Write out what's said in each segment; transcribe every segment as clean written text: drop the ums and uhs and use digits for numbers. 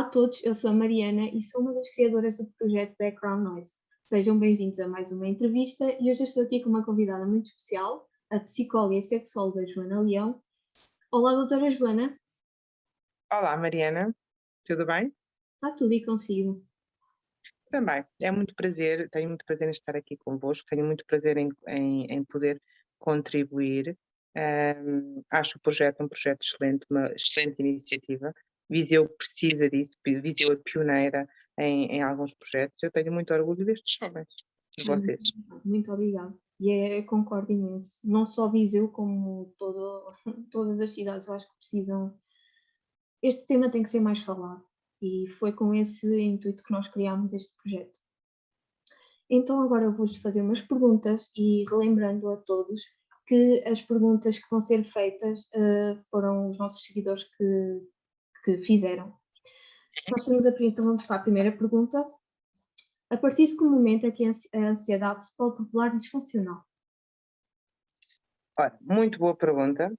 a todos, eu sou a Mariana e sou uma das criadoras do projeto Background Noise. Sejam bem-vindos a mais uma entrevista e hoje eu estou aqui com uma convidada muito especial, a psicóloga e sexóloga Joana Leão. Olá, doutora Joana. Olá, Mariana, tudo bem? Está tudo e consigo? Também, tenho muito prazer em estar aqui convosco, tenho muito prazer em poder contribuir. Acho o projeto um projeto excelente, uma excelente iniciativa. Viseu precisa disso, Viseu é pioneira em alguns projetos. Eu tenho muito orgulho destes jovens, de vocês. Muito obrigada. E concordo imenso. Não só Viseu, como todas as cidades, eu acho que precisam. Este tema tem que ser mais falado e foi com esse intuito que nós criámos este projeto. Então agora eu vou-lhes fazer umas perguntas e relembrando a todos que as perguntas que vão ser feitas foram os nossos seguidores que fizeram. Nós temos então vamos para a primeira pergunta. A partir de que momento é que a ansiedade se pode revelar disfuncional? Ora, muito boa pergunta,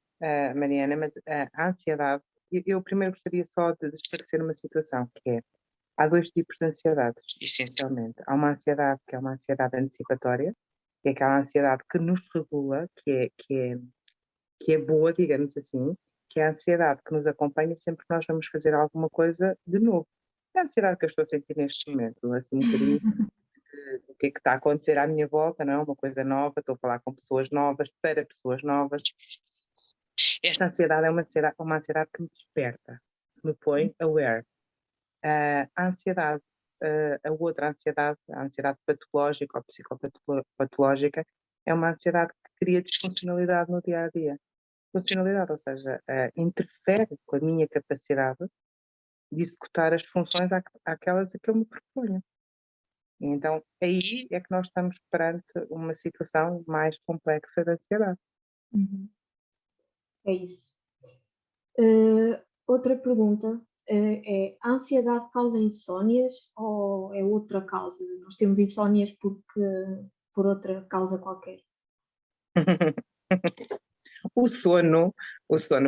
Mariana, mas a ansiedade, eu primeiro gostaria só de esclarecer uma situação, que é, há dois tipos de ansiedades, essencialmente. Há uma ansiedade que é uma ansiedade antecipatória, que é aquela ansiedade que nos regula, que é boa, digamos assim, que é a ansiedade que nos acompanha sempre que nós vamos fazer alguma coisa de novo. É a ansiedade que eu estou a sentir neste momento, assim um bocadinho do que é que está a acontecer à minha volta, não é? Uma coisa nova, estou a falar com pessoas novas, para pessoas novas. Esta ansiedade é uma ansiedade que me desperta, que me põe aware. A ansiedade, a outra ansiedade, a ansiedade patológica ou psicopatológica, é uma ansiedade que cria disfuncionalidade no dia a dia. Funcionalidade, ou seja, interfere com a minha capacidade de executar as funções àquelas a que eu me proponho. E então, aí é que nós estamos perante uma situação mais complexa de ansiedade. É isso. Outra pergunta é: a ansiedade causa insónias ou é outra causa? Nós temos insónias por outra causa qualquer. O sono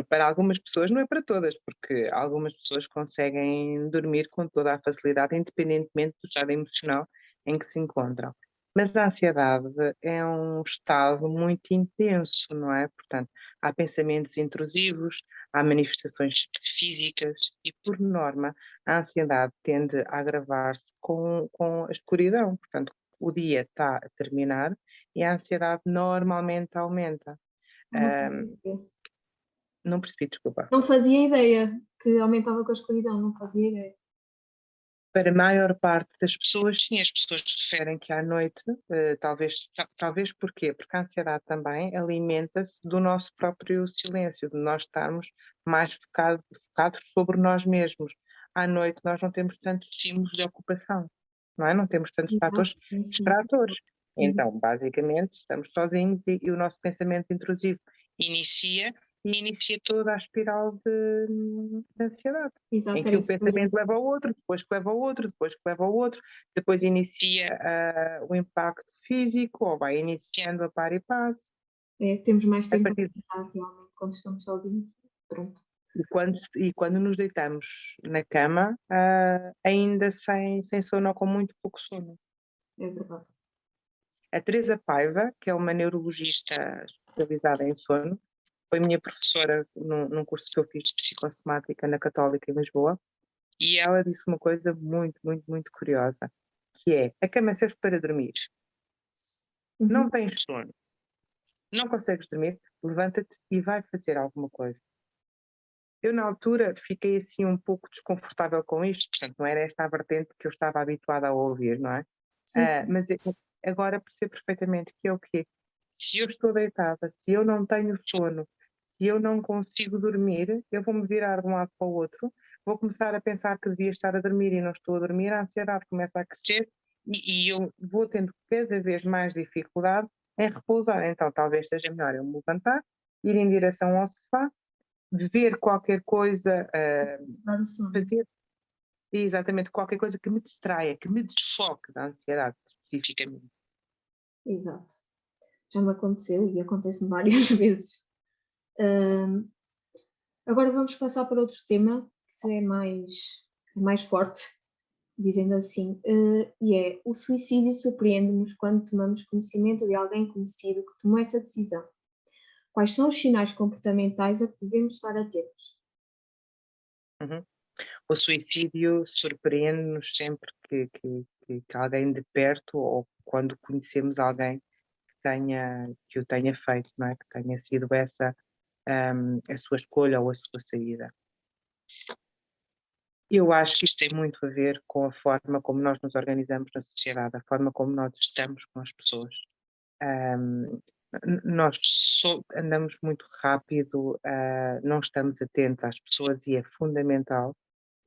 para algumas pessoas, não é para todas, porque algumas pessoas conseguem dormir com toda a facilidade, independentemente do estado emocional em que se encontram. Mas a ansiedade é um estado muito intenso, não é? Portanto, há pensamentos intrusivos, há manifestações físicas e, por norma, a ansiedade tende a agravar-se com a escuridão. Portanto, o dia está a terminar e a ansiedade normalmente aumenta. Não percebi, desculpa. Não fazia ideia que aumentava com a escuridão, não fazia ideia. Para a maior parte das pessoas, sim, as pessoas referem que à noite, talvez porquê? Porque a ansiedade também alimenta-se do nosso próprio silêncio, de nós estarmos mais focados sobre nós mesmos. À noite nós não temos tantos estímulos de ocupação, não é? Não temos tantos fatores Sim. distratores. Então, basicamente, estamos sozinhos e o nosso pensamento intrusivo inicia toda a espiral de ansiedade. Exato, Em era que o isso que eu ia pensamento leva ao outro, depois que leva ao outro, depois que leva ao outro, depois inicia o impacto físico, ou vai iniciando a par e passo. temos mais A tempo a partir pensar realmente quando estamos sozinhos. Pronto. e quando nos deitamos na cama, ainda sem sono ou com muito pouco sono. É verdade. A Teresa Paiva, que é uma neurologista especializada em sono, foi minha professora num curso que eu fiz de psicossomática na Católica em Lisboa, e ela disse uma coisa muito, muito, muito curiosa, que é: a cama serve para dormir. Não tens sono, não consegues dormir, levanta-te e vai fazer alguma coisa. Eu, na altura, fiquei assim um pouco desconfortável com isto, portanto, não era esta a vertente que eu estava habituada a ouvir, não é? Sim. Mas agora percebo perfeitamente que é o quê? Se eu estou deitada, se eu não tenho sono, se eu não consigo dormir, eu vou-me virar de um lado para o outro, vou começar a pensar que devia estar a dormir e não estou a dormir, a ansiedade começa a crescer e eu vou tendo cada vez mais dificuldade em repousar. Então, talvez seja melhor eu me levantar, ir em direção ao sofá, ver qualquer coisa, Dar o sono. fazer exatamente qualquer coisa que me distraia, que me desfoque da ansiedade, especificamente. Exato. Já me aconteceu e acontece-me várias vezes. Agora vamos passar para outro tema, que é mais é mais forte, dizendo assim, e é: o suicídio surpreende-nos quando tomamos conhecimento de alguém conhecido que tomou essa decisão. Quais são os sinais comportamentais a que devemos estar atentos? Uhum. O suicídio surpreende-nos sempre que alguém de perto ou quando conhecemos alguém que o tenha feito, não é? Que tenha sido essa, a sua escolha ou a sua saída. Eu acho que isto tem muito a ver com a forma como nós nos organizamos na sociedade, a forma como nós estamos com as pessoas. Hum, nós andamos muito rápido, não estamos atentos às pessoas e é fundamental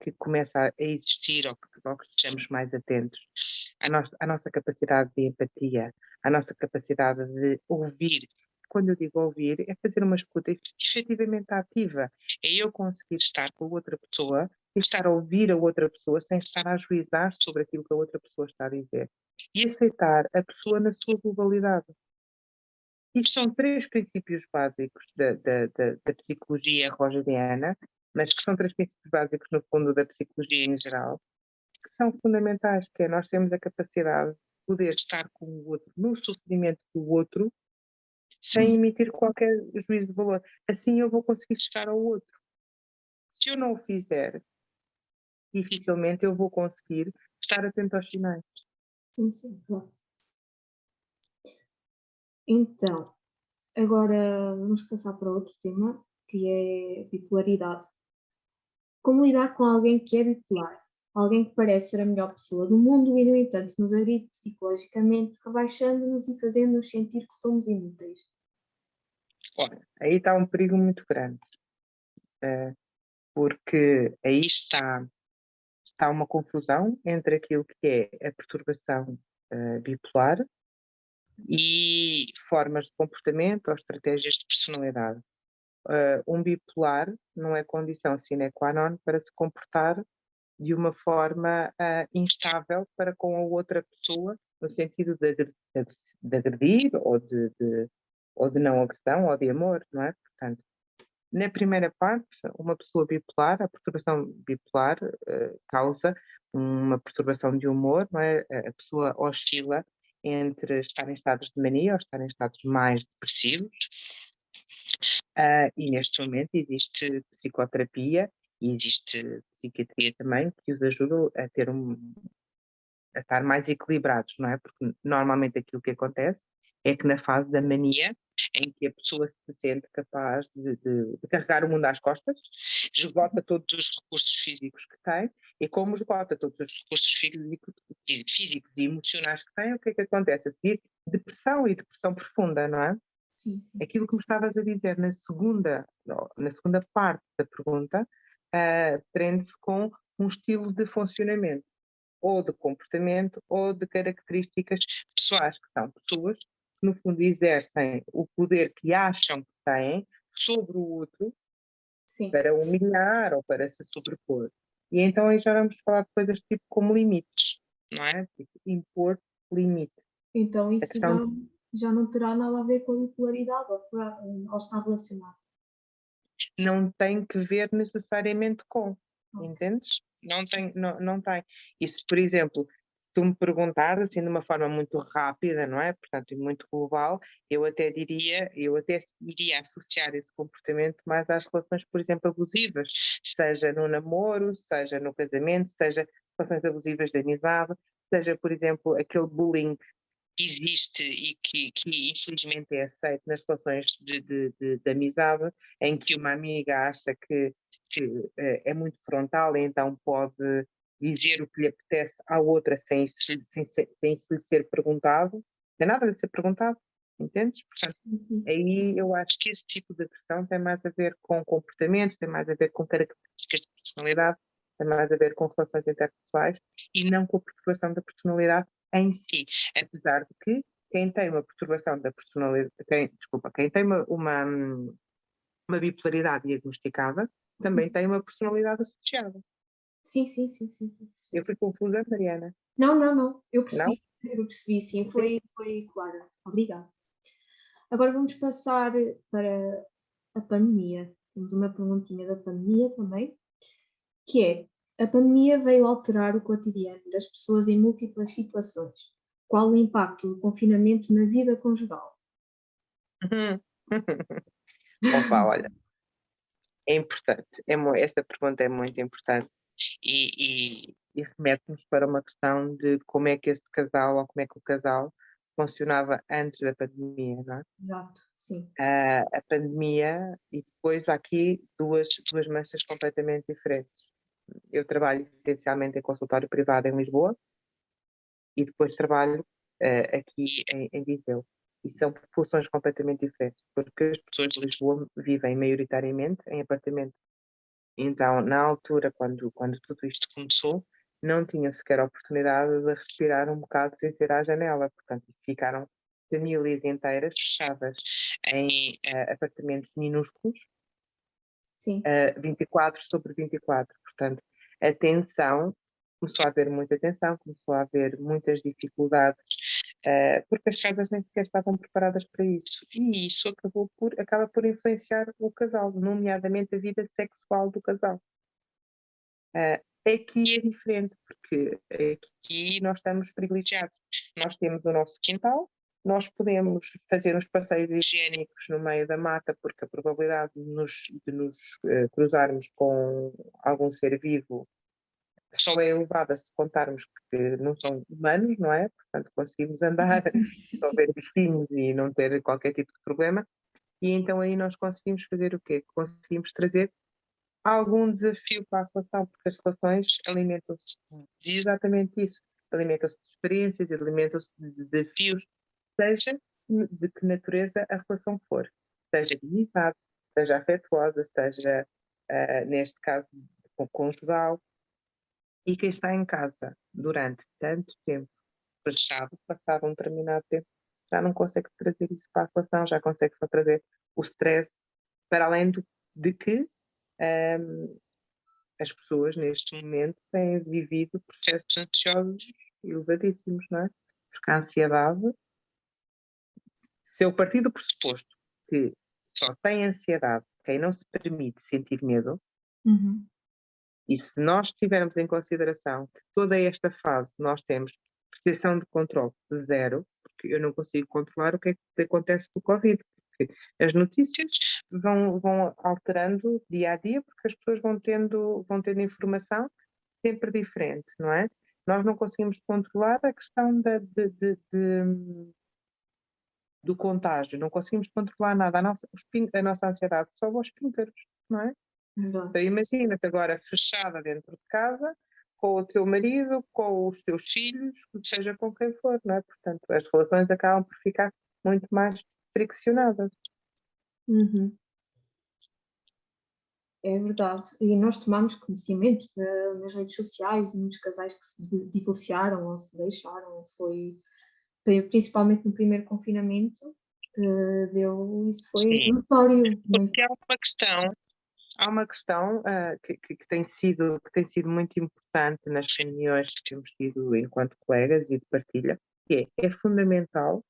que comece a existir ou que estejamos mais atentos à nossa capacidade de empatia, à nossa capacidade de ouvir. Quando eu digo ouvir, é fazer uma escuta efetivamente ativa. É eu conseguir estar com a outra pessoa e estar a ouvir a outra pessoa sem estar a ajuizar sobre aquilo que a outra pessoa está a dizer. E aceitar a pessoa na sua globalidade. Isto são três princípios básicos da psicologia rogeriana, mas que são três princípios básicos, no fundo, da psicologia em geral, que são fundamentais, que é nós temos a capacidade de poder estar com o outro, no sofrimento do outro, sem emitir qualquer juízo de valor. Assim eu vou conseguir chegar ao outro. Se eu não o fizer, dificilmente eu vou conseguir estar atento aos sinais. Sim, sim, claro. Então, agora vamos passar para outro tema, que é bipolaridade. Como lidar com alguém que é bipolar? Alguém que parece ser a melhor pessoa do mundo e, no entanto, nos agride psicologicamente, rebaixando-nos e fazendo-nos sentir que somos inúteis. Ora, aí está um perigo muito grande, porque aí está uma confusão entre aquilo que é a perturbação bipolar e formas de comportamento ou estratégias de personalidade. Um bipolar não é condição sine qua non para se comportar de uma forma instável para com a outra pessoa, no sentido de agredir ou de não agressão ou de amor, não é? Portanto, na primeira parte, uma pessoa bipolar, a perturbação bipolar causa uma perturbação de humor, não é? A pessoa oscila entre estar em estados de mania ou estar em estados mais depressivos, e neste momento existe psicoterapia e existe psiquiatria também que os ajudam a estar mais equilibrados, não é? Porque normalmente aquilo que acontece é que na fase da mania, em que a pessoa se sente capaz de carregar o mundo às costas, esgota todos os recursos físicos que tem, e como esgota todos os recursos físicos e emocionais que tem, o que é que acontece a seguir? Depressão e depressão profunda, não é? Sim, sim. Aquilo que me estavas a dizer na segunda parte da pergunta, prende-se com um estilo de funcionamento, ou de comportamento, ou de características pessoais, que são pessoas que, no fundo, exercem o poder que acham que têm sobre o outro Sim. para humilhar ou para se sobrepor. E então aí já vamos falar de coisas tipo como limites, não é? Tipo, impor limites. Então A isso questão já não terá nada a ver com a bipolaridade ou está relacionado. não tem que ver necessariamente com, Ok. entendes? Não tem. Isso, por exemplo, se tu me perguntares assim de uma forma muito rápida, não é? Portanto, e muito global, eu até iria associar esse comportamento mais às relações, por exemplo, abusivas, seja no namoro, seja no casamento, seja relações abusivas de amizade, seja, por exemplo, aquele bullying que existe e que infelizmente é aceito nas relações de amizade, em que uma amiga acha que é muito frontal e então pode dizer o que lhe apetece à outra sem isso lhe ser perguntado, não tem nada de ser perguntado, entendes? Portanto, Sim, sim. aí eu acho que esse tipo de agressão tem mais a ver com comportamento, tem mais a ver com características de personalidade, tem mais a ver com relações interpessoais e não com a perturbação da personalidade em si. Apesar de que quem tem uma perturbação da personalidade, quem tem uma bipolaridade diagnosticada, também tem uma personalidade associada. Sim, sim, sim, sim. Eu fui confusa, Mariana? Não, não, não. Não? Eu percebi, sim. Sim. Foi clara. Obrigada. Agora vamos passar para a pandemia. Temos uma perguntinha da pandemia também, que é: A pandemia veio alterar o cotidiano das pessoas em múltiplas situações. Qual o impacto do confinamento na vida conjugal? Opa, olha, é importante. Essa pergunta é muito importante e remete-nos para uma questão de como é que esse casal ou como é que o casal funcionava antes da pandemia, não é? Exato, sim. A pandemia e depois há aqui duas manchas completamente diferentes. Eu trabalho essencialmente em consultório privado em Lisboa e depois trabalho aqui em Viseu. E são funções completamente diferentes, porque as pessoas de Lisboa vivem maioritariamente em apartamentos. Então, na altura, quando tudo isto começou, não tinham sequer a oportunidade de respirar um bocado sem ser à janela. Portanto, ficaram famílias inteiras fechadas em apartamentos minúsculos, Sim. 24 sobre 24. Portanto, a tensão, começou a haver muita tensão, começou a haver muitas dificuldades, porque as casas nem sequer estavam preparadas para isso. E isso acaba por influenciar o casal, nomeadamente a vida sexual do casal. Aqui é diferente, porque aqui nós estamos privilegiados. Nós temos o nosso quintal, nós podemos fazer uns passeios higiênicos no meio da mata, porque a probabilidade de nos cruzarmos com algum ser vivo só é elevada se contarmos que não são humanos, não é? Portanto, conseguimos andar, só ver bichinhos e não ter qualquer tipo de problema. E então aí nós conseguimos fazer o quê? Conseguimos trazer algum desafio para a relação, porque as relações alimentam-se de exatamente isso. Alimentam-se de experiências, alimentam-se de desafios, seja de que natureza a relação for. Seja de amizade, seja afetuosa, seja, neste caso, conjugal. E quem está em casa durante tanto tempo fechado, passado um determinado tempo, já não consegue trazer isso para a relação, já consegue só trazer o stress, para além de que as pessoas neste momento têm vivido processos ansiosos elevadíssimos, não é? Porque a ansiedade, se eu partir do pressuposto que só tem ansiedade quem não se permite sentir medo, Uhum. e se nós tivermos em consideração que toda esta fase nós temos percepção de controle de zero, porque eu não consigo controlar o que é que acontece com o Covid, porque as notícias vão alterando dia a dia, porque as pessoas vão tendo informação sempre diferente, não é? Nós não conseguimos controlar a questão do contágio, não conseguimos controlar nada. A nossa ansiedade sobe aos píncaros, não é? Exato. Então imagina-te agora fechada dentro de casa, com o teu marido, com os teus filhos, seja com quem for, não é? Portanto, as relações acabam por ficar muito mais friccionadas. Uhum. É verdade. E nós tomamos conhecimento nas redes sociais, muitos casais que se divorciaram ou se deixaram. Foi principalmente no primeiro confinamento que isso foi Sim, notório. porque há uma questão que tem sido muito importante nas reuniões que temos tido enquanto colegas e de partilha, que é fundamental,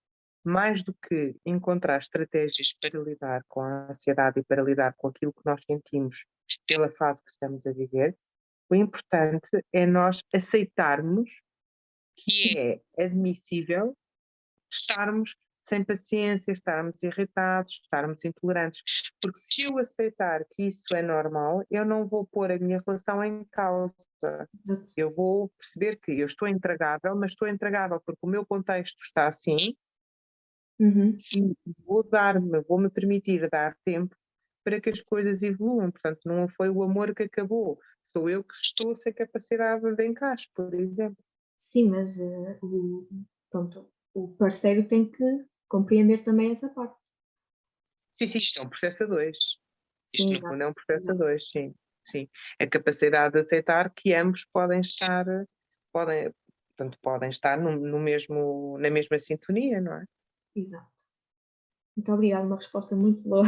mais do que encontrar estratégias para lidar com a ansiedade e para lidar com aquilo que nós sentimos pela fase que estamos a viver, o importante é nós aceitarmos que é admissível estarmos sem paciência, estarmos irritados, estarmos intolerantes. Porque se eu aceitar que isso é normal, eu não vou pôr a minha relação em causa. Eu vou perceber que eu estou intragável, mas estou intragável porque o meu contexto está assim Uhum. e vou-me permitir dar tempo para que as coisas evoluam. Portanto, não foi o amor que acabou, sou eu que estou sem capacidade de encaixe, por exemplo. Sim, mas pronto, o parceiro tem que compreender também essa parte. Sim, isto é um processo a dois. Isto, Sim, no fundo, é exato. um processo a dois, sim. Sim. A capacidade de aceitar que ambos podem, portanto, podem estar na mesma sintonia, não é? Exato. Muito obrigada, uma resposta muito boa.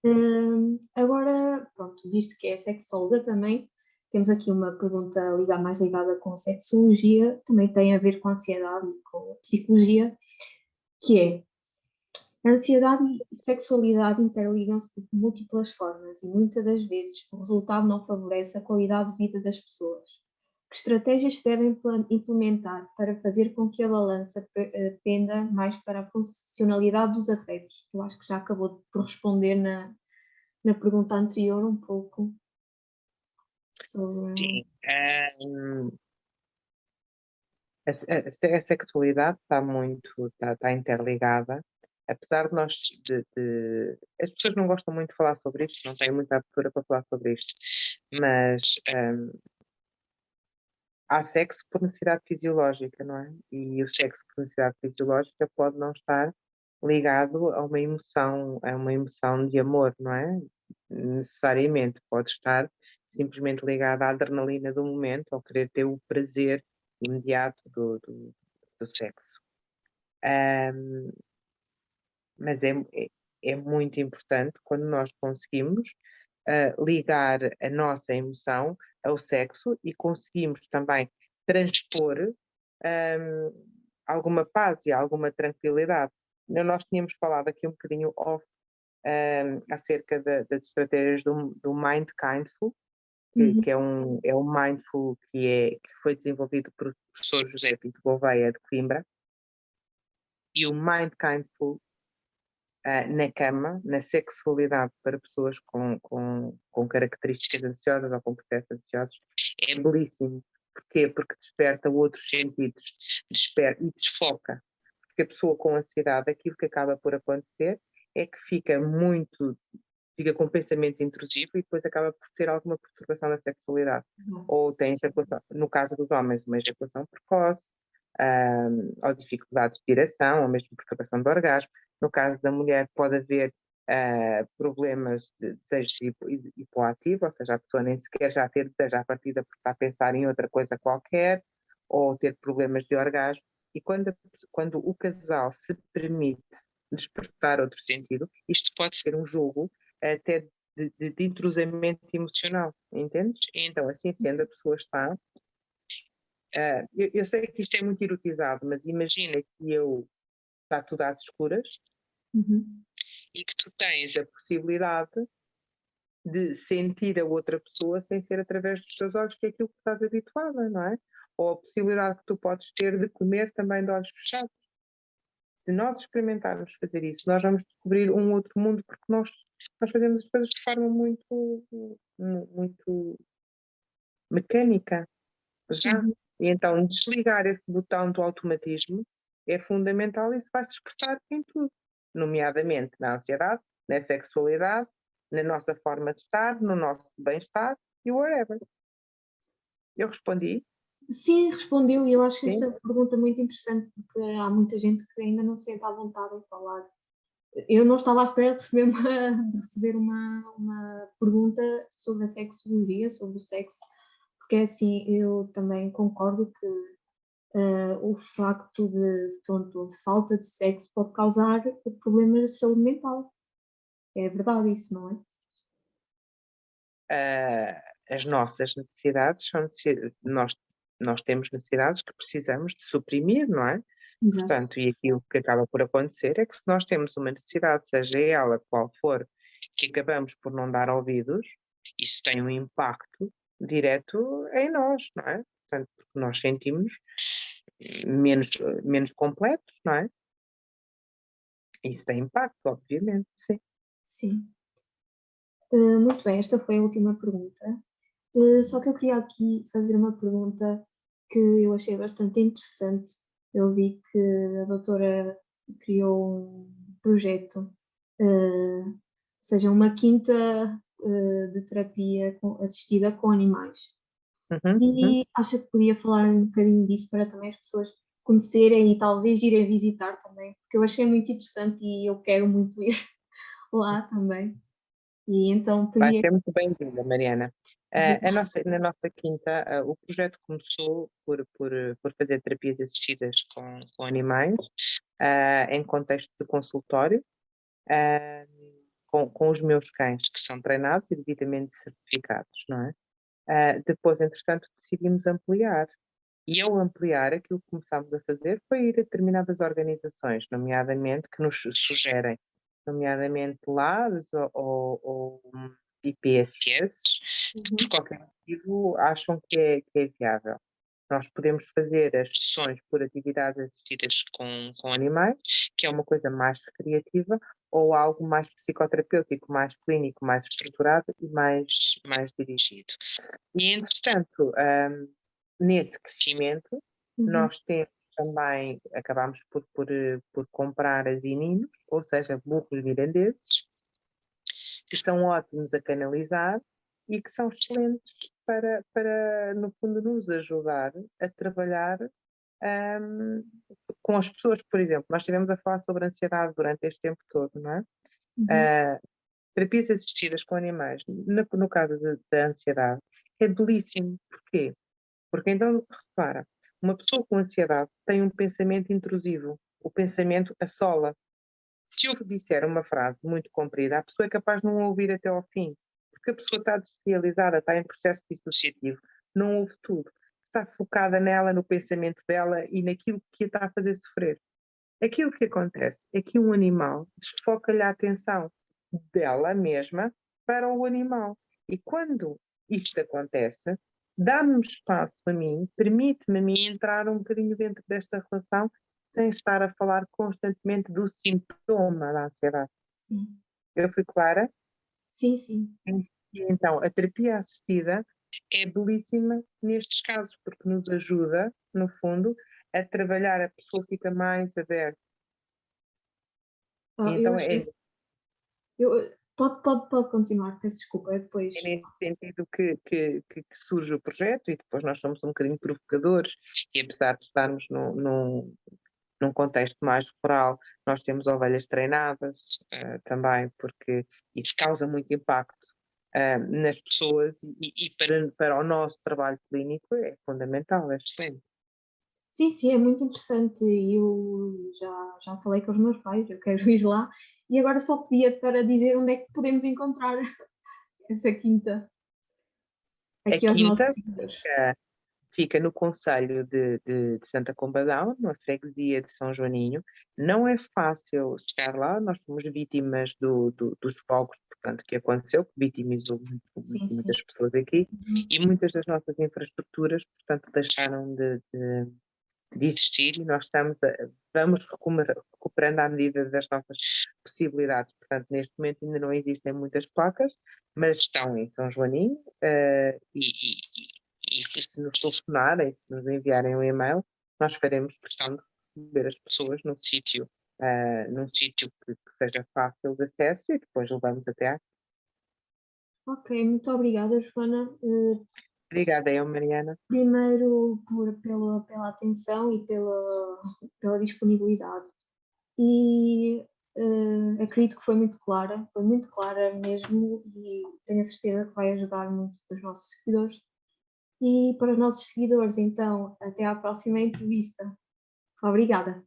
Hum. Agora, pronto, visto que é sexóloga também, temos aqui uma pergunta mais ligada com a sexologia, também tem a ver com a ansiedade e com a psicologia, que é: A ansiedade e sexualidade interligam-se de múltiplas formas e muitas das vezes o resultado não favorece a qualidade de vida das pessoas. Que estratégias se devem implementar para fazer com que a balança penda mais para a funcionalidade dos afetos? Eu acho que já acabou por responder na pergunta anterior um pouco sobre. Sim. A sexualidade está interligada, apesar de nós, as pessoas não gostam muito de falar sobre isto, não têm muita abertura para falar sobre isto, mas há sexo por necessidade fisiológica, não é? E o sexo por necessidade fisiológica pode não estar ligado a uma emoção de amor, não é? Necessariamente, pode estar simplesmente ligado à adrenalina do momento, ao querer ter o prazer imediato do sexo. Mas é muito importante quando nós conseguimos ligar a nossa emoção ao sexo e conseguimos também transpor alguma paz e alguma tranquilidade. Nós tínhamos falado aqui um bocadinho acerca das estratégias do Mind Kindful, que é um mindful que foi desenvolvido por professor José Pinto Gouveia de Coimbra, e o Mind Kindful na cama, na sexualidade para pessoas com características ansiosas ou com processos ansiosos, é belíssimo. Porquê? Porque desperta outros sentidos, desperta e desfoca. Porque a pessoa com ansiedade, aquilo que acaba por acontecer é que fica com pensamento intrusivo e depois acaba por ter alguma perturbação da sexualidade. Ou tem ejaculação, no caso dos homens, uma ejaculação precoce, ou dificuldades de ereção, ou mesmo perturbação do orgasmo. No caso da mulher, pode haver problemas de desejo hipoativo, ou seja, a pessoa nem sequer já ter desejo à partida porque está a pensar em outra coisa qualquer, ou ter problemas de orgasmo. E quando o casal se permite despertar outro sentido, isto pode ser um jogo até de intrusamento emocional, entendes? Então, assim sendo, a pessoa está. Eu sei que isto é muito erotizado, mas imagina que está tudo às escuras e que tu tens a possibilidade de sentir a outra pessoa sem ser através dos teus olhos, que é aquilo que estás habituada, não é? Ou a possibilidade que tu podes ter de comer também de olhos fechados. Se nós experimentarmos fazer isso, nós vamos descobrir um outro mundo, porque nós fazemos as coisas de forma muito mecânica, já. E então desligar esse botão do automatismo é fundamental e isso vai se expressar em tudo, nomeadamente na ansiedade, na sexualidade, na nossa forma de estar, no nosso bem-estar e whatever. Eu respondi? Sim, respondeu, e eu acho Sim. esta pergunta muito interessante, porque há muita gente que ainda não se sente à vontade em falar. Eu não estava à espera de receber uma pergunta sobre a sexologia, sobre o sexo, porque assim, eu também concordo que o facto de, pronto, a falta de sexo pode causar problemas de saúde mental. É verdade isso, não é? As nossas necessidades nós temos necessidades que precisamos de suprimir, não é? Exato. Portanto, e aquilo que acaba por acontecer é que se nós temos uma necessidade, seja ela qual for, que acabamos por não dar ouvidos, isso tem um impacto direto em nós, não é? Portanto, porque nós sentimos menos completos, não é? Isso tem impacto, obviamente, sim. Sim. Muito bem, esta foi a última pergunta. Só que eu queria aqui fazer uma pergunta que eu achei bastante interessante. Eu vi que a doutora criou um projeto, ou seja, uma quinta de terapia assistida com animais. E acho que podia falar um bocadinho disso para também as pessoas conhecerem e talvez irem visitar também, porque eu achei muito interessante e eu quero muito ir lá também. E então Vai podia. ser muito bem-vinda, Mariana. Na nossa quinta, o projeto começou por fazer terapias assistidas com animais, em contexto de consultório, com os meus cães, que são treinados e devidamente certificados, não é? Depois, entretanto, decidimos ampliar. E ao ampliar, aquilo que começámos a fazer foi ir a determinadas organizações, nomeadamente que nos sugerem, nomeadamente lares ou IPSS, que por qualquer motivo acham que é viável. Nós podemos fazer as sessões por atividades assistidas com animais, que é uma coisa mais recreativa, ou algo mais psicoterapêutico, mais clínico, mais estruturado e mais dirigido. E, entretanto, nesse crescimento, nós temos também, acabamos por comprar asininos, ou seja, burros mirandeses, que são ótimos a canalizar e que são excelentes para no fundo, nos ajudar a trabalhar com as pessoas. Por exemplo, nós estivemos a falar sobre ansiedade durante este tempo todo, não é? Terapias assistidas com animais, no caso da ansiedade, é belíssimo. Porquê? Porque então, repara, uma pessoa com ansiedade tem um pensamento intrusivo, o pensamento assola. Se eu disser uma frase muito comprida, a pessoa é capaz de não ouvir até ao fim, porque a pessoa está desrealizada, está em processo dissociativo, não ouve tudo, está focada nela, no pensamento dela e naquilo que a está a fazer sofrer. Aquilo que acontece é que um animal desfoca-lhe a atenção dela mesma para o animal. E quando isto acontece, dá-me espaço a mim, permite-me a mim entrar um bocadinho dentro desta relação sem estar a falar constantemente do sintoma da ansiedade. Sim. Eu fui clara? Sim, sim. E então, a terapia assistida é belíssima nestes casos, porque nos ajuda, no fundo, a trabalhar, a pessoa fica mais aberta. Eu Então, achei. Pode continuar, peço desculpa, é depois. é nesse sentido que surge o projeto, e depois nós somos um bocadinho provocadores, e apesar de estarmos num contexto mais rural, nós temos ovelhas treinadas também, porque isso causa muito impacto nas pessoas e para o nosso trabalho clínico é fundamental, é excelente. Sim, sim, é muito interessante. Eu já falei com os meus pais, eu quero ir lá. E agora só pedia para dizer onde é que podemos encontrar essa quinta A aqui aos nossos quinta seguidores. fica no concelho de Santa Combadão, na freguesia de São Joaninho. Não é fácil chegar lá, nós fomos vítimas dos fogos, portanto, que aconteceu, que vitimizou Sim, sim. muitas pessoas aqui, e muitas das nossas infraestruturas, portanto, deixaram de existir, e nós vamos recuperando à medida das nossas possibilidades. Portanto, neste momento ainda não existem muitas placas, mas estão em São Joaninho, e se nos telefonarem, se nos enviarem um e-mail, nós faremos questão de receber as pessoas num sítio que seja fácil de acesso, e depois levamos até aqui. Ok, muito obrigada, Joana. Obrigada, eu, Mariana. Primeiro pela atenção e pela disponibilidade. E acredito que foi muito clara mesmo, e tenho a certeza que vai ajudar muito os nossos seguidores. E para os nossos seguidores, então, até à próxima entrevista. Obrigada.